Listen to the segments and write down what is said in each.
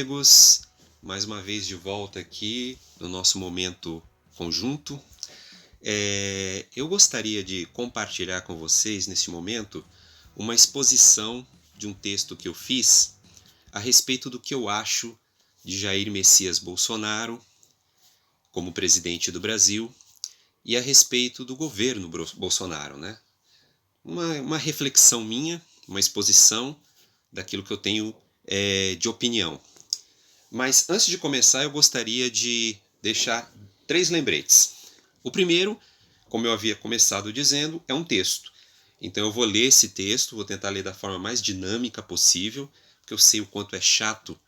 amigos, mais uma vez de volta aqui no nosso momento conjunto. Eu gostaria de compartilhar com vocês neste momento uma exposição de um texto que eu fiz a respeito do que eu acho de Jair Messias Bolsonaro como presidente do Brasil e a respeito do governo Bolsonaro, né? Uma reflexão minha, uma exposição daquilo que eu tenho de opinião. Mas antes de começar, eu gostaria de deixar 3 lembretes. O primeiro, como eu havia começado dizendo, é um texto. Então eu vou ler esse texto, vou tentar ler da forma mais dinâmica possível, porque eu sei o quanto é chato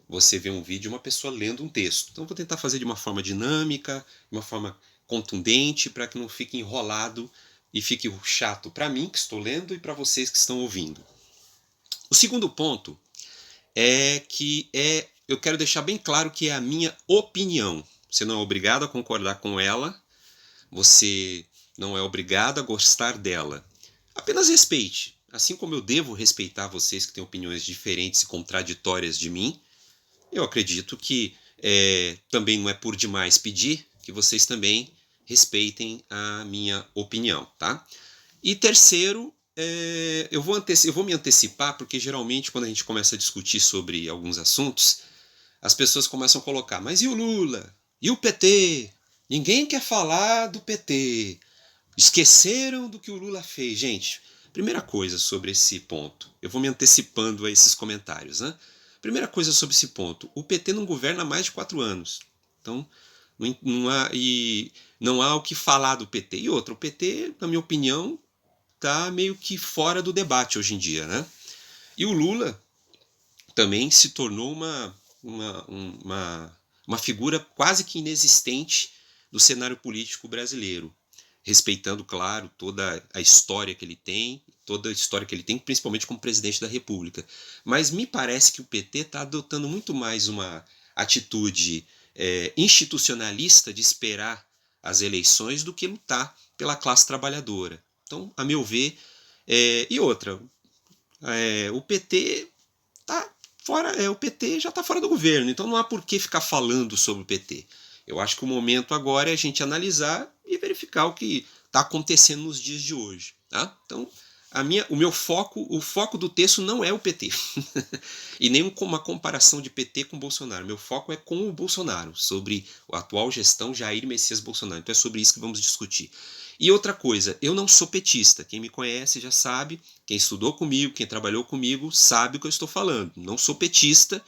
você ver um vídeo de uma pessoa lendo um texto. Então eu vou tentar fazer de uma forma dinâmica, de uma forma contundente, para que não fique enrolado e fique chato para mim que estou lendo e para vocês que estão ouvindo. O segundo ponto é que eu quero deixar bem claro que é a minha opinião. Você não é obrigado a concordar com ela, você não é obrigado a gostar dela. Apenas respeite. Assim como eu devo respeitar vocês que têm opiniões diferentes e contraditórias de mim, eu acredito que também não é por demais pedir que vocês também respeitem a minha opinião, tá? E terceiro, eu vou me antecipar, porque geralmente quando a gente começa a discutir sobre alguns assuntos, as pessoas começam a colocar, mas e o Lula? E o PT? Ninguém quer falar do PT. Esqueceram do que o Lula fez. Gente, primeira coisa sobre esse ponto, eu vou me antecipando a esses comentários, né? Primeira coisa sobre esse ponto, o PT não governa há mais de 4 anos. Então, não há o que falar do PT. E outra, o PT, na minha opinião, está meio que fora do debate hoje em dia, né? E o Lula também se tornou uma figura quase que inexistente do cenário político brasileiro, respeitando, claro, toda a história que ele tem, principalmente como presidente da República. Mas me parece que o PT está adotando muito mais uma atitude institucionalista de esperar as eleições do que lutar pela classe trabalhadora. Então, a meu ver, e outra, o PT tá fora, o PT já está fora do governo, então não há por que ficar falando sobre o PT. Eu acho que o momento agora é a gente analisar e verificar o que está acontecendo nos dias de hoje. Tá? Então, o foco do texto não é o PT. E nem uma comparação de PT com Bolsonaro. Meu foco é com o Bolsonaro, sobre a atual gestão Jair Messias Bolsonaro. Então é sobre isso que vamos discutir. E outra coisa, eu não sou petista. Quem me conhece já sabe, quem estudou comigo, quem trabalhou comigo, sabe o que eu estou falando. Não sou petista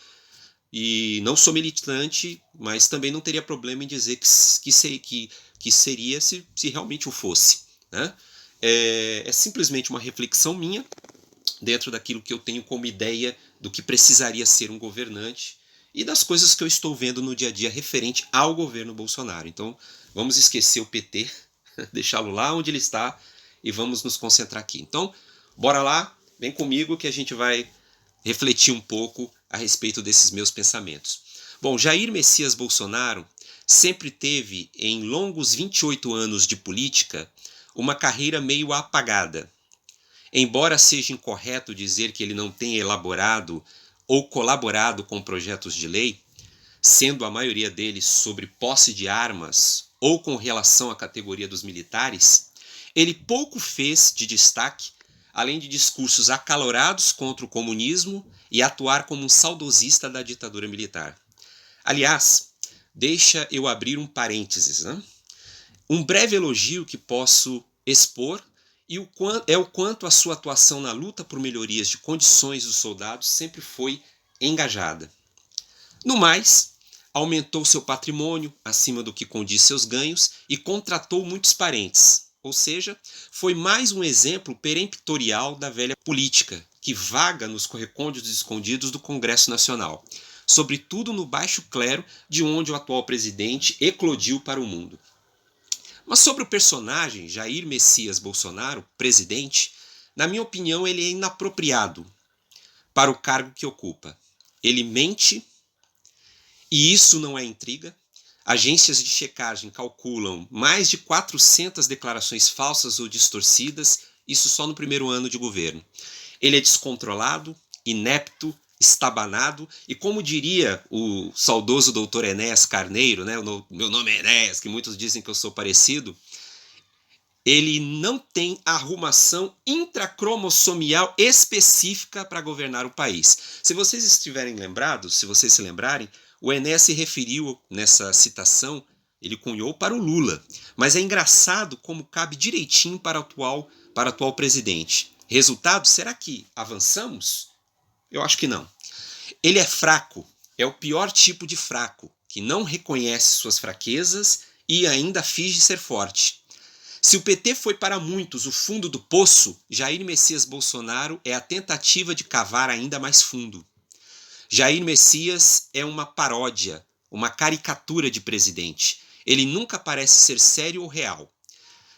e não sou militante, mas também não teria problema em dizer que seria se realmente o fosse. Né? É simplesmente uma reflexão minha dentro daquilo que eu tenho como ideia do que precisaria ser um governante e das coisas que eu estou vendo no dia a dia referente ao governo Bolsonaro. Então, vamos esquecer o PT, deixá-lo lá onde ele está e vamos nos concentrar aqui. Então, bora lá, vem comigo que a gente vai refletir um pouco a respeito desses meus pensamentos. Bom, Jair Messias Bolsonaro sempre teve, em longos 28 anos de política, uma carreira meio apagada. Embora seja incorreto dizer que ele não tenha elaborado ou colaborado com projetos de lei, sendo a maioria deles sobre posse de armas ou com relação à categoria dos militares, ele pouco fez de destaque, além de discursos acalorados contra o comunismo e atuar como um saudosista da ditadura militar. Aliás, deixa eu abrir um parênteses, né? Um breve elogio que posso expor é o quanto a sua atuação na luta por melhorias de condições dos soldados sempre foi engajada. No mais, aumentou seu patrimônio acima do que condiz seus ganhos e contratou muitos parentes, ou seja, foi mais um exemplo peremptorial da velha política, que vaga nos recônditos escondidos do Congresso Nacional, sobretudo no baixo clero de onde o atual presidente eclodiu para o mundo. Mas sobre o personagem Jair Messias Bolsonaro, presidente, na minha opinião ele é inapropriado para o cargo que ocupa. Ele mente, e isso não é intriga. Agências de checagem calculam mais de 400 declarações falsas ou distorcidas, isso só no primeiro ano de governo. Ele é descontrolado, inepto, estabanado, e como diria o saudoso doutor Enéas Carneiro, né, meu nome é Enéas, que muitos dizem que eu sou parecido, ele não tem arrumação intracromossomial específica para governar o país. Se vocês estiverem lembrados, se vocês se lembrarem, o Enéas se referiu nessa citação, ele cunhou para o Lula. Mas é engraçado como cabe direitinho para o atual presidente. Resultado, será que avançamos? Eu acho que não. Ele é fraco, é o pior tipo de fraco, que não reconhece suas fraquezas e ainda finge ser forte. Se o PT foi para muitos o fundo do poço, Jair Messias Bolsonaro é a tentativa de cavar ainda mais fundo. Jair Messias é uma paródia, uma caricatura de presidente. Ele nunca parece ser sério ou real.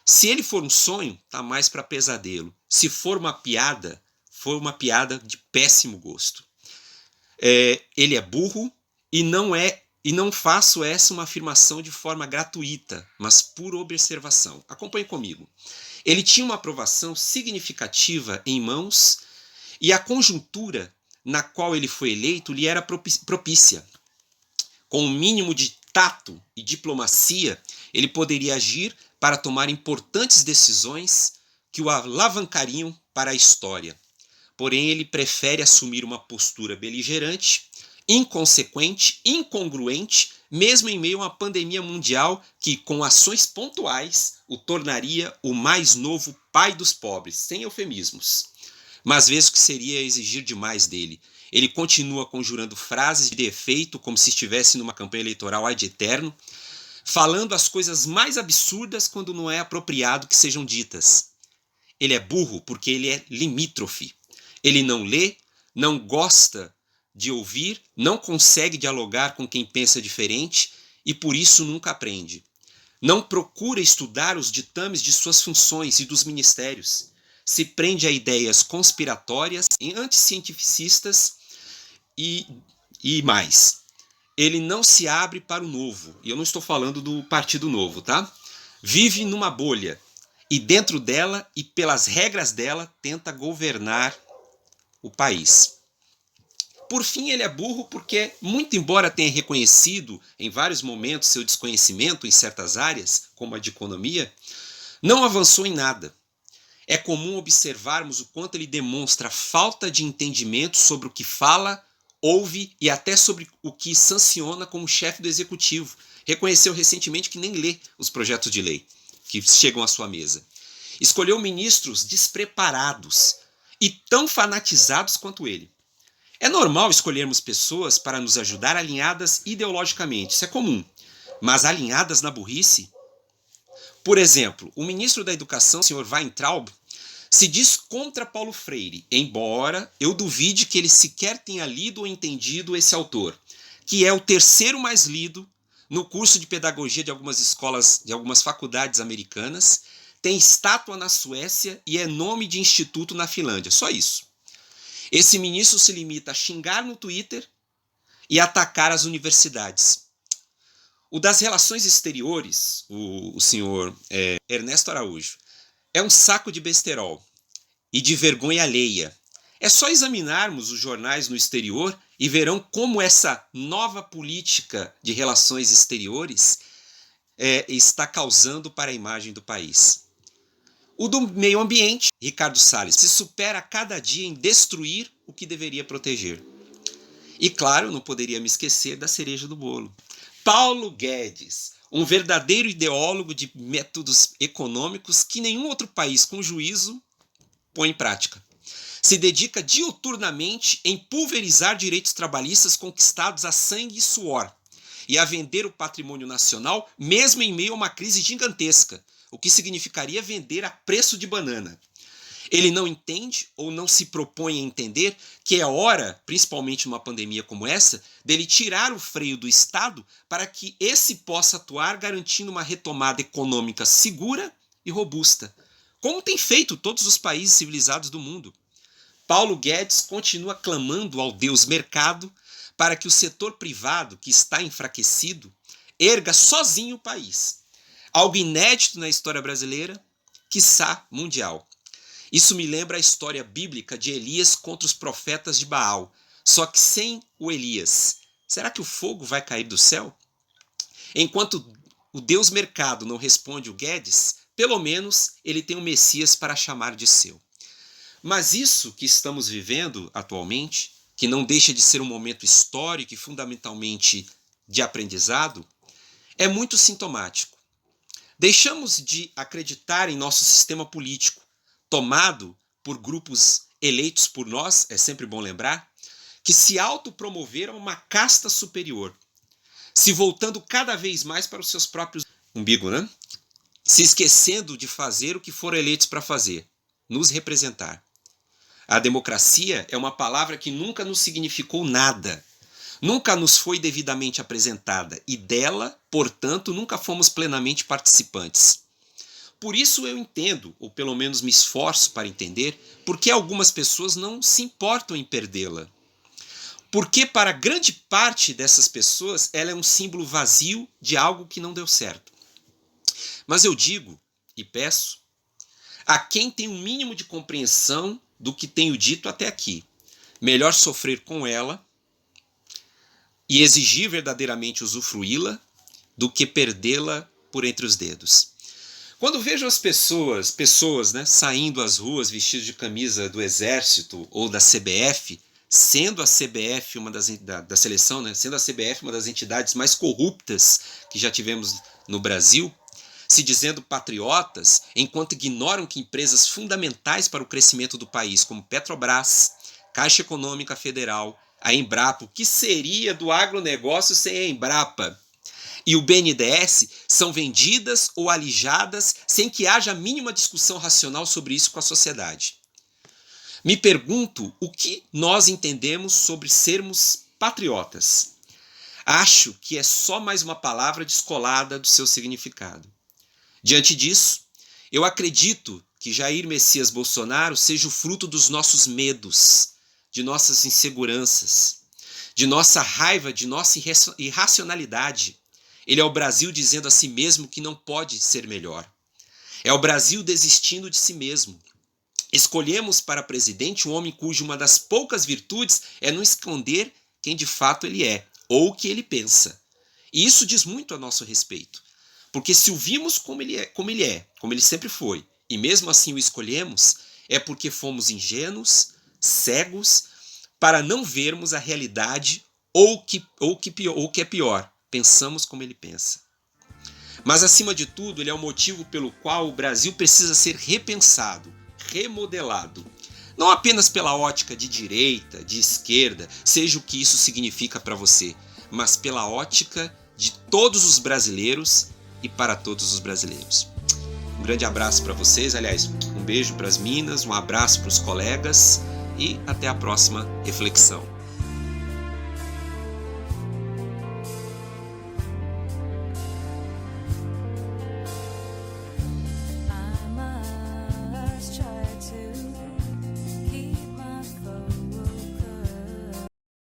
Se ele for um sonho, tá mais para pesadelo. Se for uma piada de péssimo gosto. Ele é burro e não faço essa uma afirmação de forma gratuita, mas por observação. Acompanhe comigo. Ele tinha uma aprovação significativa em mãos e a conjuntura na qual ele foi eleito lhe era propícia. Com um mínimo de tato e diplomacia, ele poderia agir para tomar importantes decisões que o alavancariam para a história. Porém, ele prefere assumir uma postura beligerante, inconsequente, incongruente, mesmo em meio a uma pandemia mundial que, com ações pontuais, o tornaria o mais novo pai dos pobres, sem eufemismos. Mas vejo que seria exigir demais dele. Ele continua conjurando frases de efeito como se estivesse numa campanha eleitoral ad eterno, falando as coisas mais absurdas quando não é apropriado que sejam ditas. Ele é burro porque ele é limítrofe. Ele não lê, não gosta de ouvir, não consegue dialogar com quem pensa diferente e por isso nunca aprende. Não procura estudar os ditames de suas funções e dos ministérios. Se prende a ideias conspiratórias, anticientificistas e mais. Ele não se abre para o novo. E eu não estou falando do Partido Novo, tá? Vive numa bolha. E dentro dela e pelas regras dela tenta governar o país. Por fim, ele é burro porque, muito embora tenha reconhecido em vários momentos seu desconhecimento em certas áreas, como a de economia, não avançou em nada. É comum observarmos o quanto ele demonstra falta de entendimento sobre o que fala, ouve e até sobre o que sanciona como chefe do executivo. Reconheceu recentemente que nem lê os projetos de lei que chegam à sua mesa. Escolheu ministros despreparados e tão fanatizados quanto ele. É normal escolhermos pessoas para nos ajudar alinhadas ideologicamente, isso é comum, mas alinhadas na burrice? Por exemplo, o ministro da Educação, o Sr. Weintraub, se diz contra Paulo Freire, embora eu duvide que ele sequer tenha lido ou entendido esse autor, que é o terceiro mais lido no curso de pedagogia de algumas escolas, de algumas faculdades americanas, tem estátua na Suécia e é nome de instituto na Finlândia, só isso. Esse ministro se limita a xingar no Twitter e atacar as universidades. O das relações exteriores, o senhor Ernesto Araújo, é um saco de besterol e de vergonha alheia. É só examinarmos os jornais no exterior e verão como essa nova política de relações exteriores está causando para a imagem do país. O do meio ambiente, Ricardo Salles, se supera a cada dia em destruir o que deveria proteger. E claro, não poderia me esquecer da cereja do bolo. Paulo Guedes, um verdadeiro ideólogo de métodos econômicos que nenhum outro país com juízo põe em prática. Se dedica diuturnamente em pulverizar direitos trabalhistas conquistados a sangue e suor e a vender o patrimônio nacional mesmo em meio a uma crise gigantesca, o que significaria vender a preço de banana. Ele não entende ou não se propõe a entender que é hora, principalmente numa pandemia como essa, dele tirar o freio do Estado para que esse possa atuar garantindo uma retomada econômica segura e robusta, como tem feito todos os países civilizados do mundo. Paulo Guedes continua clamando ao Deus mercado para que o setor privado, que está enfraquecido, erga sozinho o país. Algo inédito na história brasileira, quiçá mundial. Isso me lembra a história bíblica de Elias contra os profetas de Baal. só que sem o Elias. Será que o fogo vai cair do céu? Enquanto o Deus mercado não responde o Guedes, pelo menos ele tem o Messias para chamar de seu. Mas isso que estamos vivendo atualmente, que não deixa de ser um momento histórico e fundamentalmente de aprendizado, é muito sintomático. Deixamos de acreditar em nosso sistema político, tomado por grupos eleitos por nós, é sempre bom lembrar, que se autopromoveram uma casta superior, se voltando cada vez mais para os seus próprios umbigo, né? Se esquecendo de fazer o que foram eleitos para fazer, nos representar. A democracia é uma palavra que nunca nos significou nada, nunca nos foi devidamente apresentada e dela, portanto, nunca fomos plenamente participantes. Por isso eu entendo, ou pelo menos me esforço para entender, por que algumas pessoas não se importam em perdê-la. Porque para grande parte dessas pessoas ela é um símbolo vazio de algo que não deu certo. Mas eu digo e peço a quem tem um mínimo de compreensão do que tenho dito até aqui, melhor sofrer com ela e exigir verdadeiramente usufruí-la do que perdê-la por entre os dedos. Quando vejo as pessoas, né, saindo às ruas vestidas de camisa do Exército ou da CBF, sendo a CBF da seleção, né, sendo a CBF uma das entidades mais corruptas que já tivemos no Brasil, se dizendo patriotas, enquanto ignoram que empresas fundamentais para o crescimento do país, como Petrobras, Caixa Econômica Federal, a Embrapa, o que seria do agronegócio sem a Embrapa, e o BNDES, são vendidas ou alijadas sem que haja a mínima discussão racional sobre isso com a sociedade. Me pergunto o que nós entendemos sobre sermos patriotas. Acho que é só mais uma palavra descolada do seu significado. Diante disso, eu acredito que Jair Messias Bolsonaro seja o fruto dos nossos medos, de nossas inseguranças, de nossa raiva, de nossa irracionalidade. Ele é o Brasil dizendo a si mesmo que não pode ser melhor. É o Brasil desistindo de si mesmo. Escolhemos para presidente um homem cuja uma das poucas virtudes é não esconder quem de fato ele é, ou o que ele pensa. E isso diz muito a nosso respeito. Porque se o vimos como ele sempre foi, e mesmo assim o escolhemos, é porque fomos ingênuos, cegos, para não vermos a realidade ou que é pior, pensamos como ele pensa. Mas acima de tudo, ele é o motivo pelo qual o Brasil precisa ser repensado, remodelado. Não apenas pela ótica de direita, de esquerda, seja o que isso significa para você, mas pela ótica de todos os brasileiros e para todos os brasileiros. Um grande abraço para vocês, aliás, um beijo para as minas, um abraço para os colegas e até a próxima reflexão.